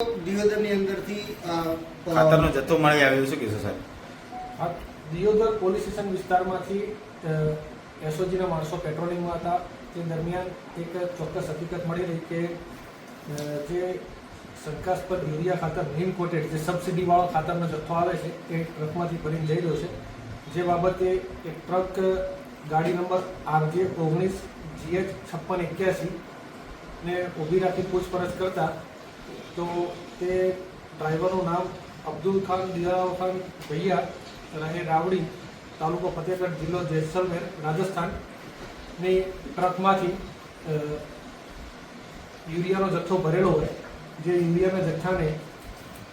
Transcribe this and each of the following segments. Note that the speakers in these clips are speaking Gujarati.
દિયોદરની અંદરથી ખાતરનો જથ્થો મળી આવ્યો છે કે સાહેબ? દિયોદર પોલીસ સ્ટેશન વિસ્તારમાંથી એસઓજીના માણસો પેટ્રોલિંગમાં હતા. તે દરમિયાન એક ચોક્કસ હકીકત મળી રહી કે જે શંકાસ્પદ યુરિયા ખાતર નીમ કોટેડ જે સબસિડીવાળો ખાતરનો જથ્થો આવે છે એ ટ્રકમાંથી ભરીને જઈ રહ્યો છે. જે બાબતે એક ટ્રક ગાડી નંબર RJ19GH5681 ને ઊભી રાખી પૂછપરછ કરતા તો તે ડ્રાઈવરનું નામ અબ્દુલ ખાન દિલાવર ખાન ભૈયા રહે રાવડી, તાલુકો ફતેહગઢ, જિલ્લો જેસલમેર, રાજસ્થાનની ટ્રકમાંથી યુરિયાનો જથ્થો ભરેલો હોય. જે યુરિયાના જથ્થાને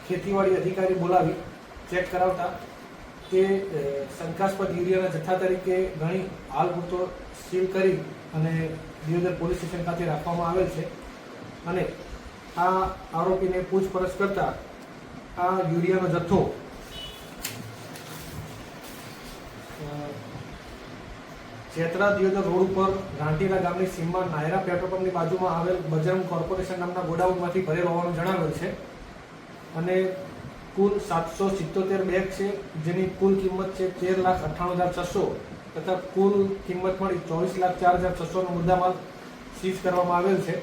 ખેતીવાડી અધિકારી બોલાવી ચેક કરાવતા તે શંકાસ્પદ યુરિયાના જથ્થા તરીકે ગણી હાલ પૂરતો સીલ કરી અને દિયોદર પોલીસ સ્ટેશન ખાતે રાખવામાં આવેલ છે. અને આ આરોપીને પૂછપરછ કરતા આ યુરિયાનો જથ્થો જેતરા દિયોદર રોડ ઉપર રાંટીના ગામની સીમમાં નાયરા પેટ્રોલ પંપની બાજુમાં આવેલ બજરંગ કોર્પોરેશન નામના ગોડાઉનમાંથી ભરેલ હોવાનું જણાવેલ છે. અને કુલ 777 બેગ છે, જેની કુલ કિંમત છે 13,98,600 તથા કુલ કિંમત મળી 24,04,600 નો મુદ્દામાલ સીઝ કરવામાં આવેલ છે.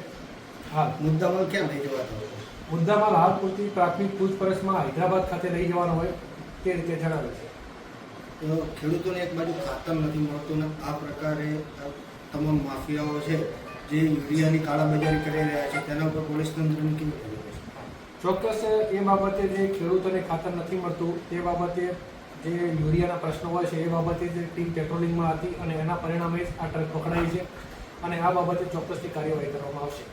હાલ મુદ્દામાલ ક્યાં લઈ જવાનો? મુદ્દામાલ હાલ પૂરતી પ્રાથમિક પૂછપરછમાં હૈદરાબાદ ખાતે લઈ જવાનો હોય તે રીતે જણાવેલ છે. ખેડૂતોને એક બાજુ ખાતર નથી મળતું ને આ પ્રકારે તમામ માફિયાઓ છે જે યુરિયાની કાળાબજારી કરી રહ્યા છે, તેના ઉપર પોલીસ તંત્રની કેવી નજર છે? ચોક્કસ એ બાબતે જે ખેડૂતોને ખાતર નથી મળતું તે બાબતે જે યુરિયાના પ્રશ્નો હોય છે એ બાબતે જે ટીમ પેટ્રોલિંગમાં હતી અને એના પરિણામે જ આ ટ્રક પકડાઈ છે અને આ બાબતે ચોક્કસની કાર્યવાહી કરવામાં આવશે.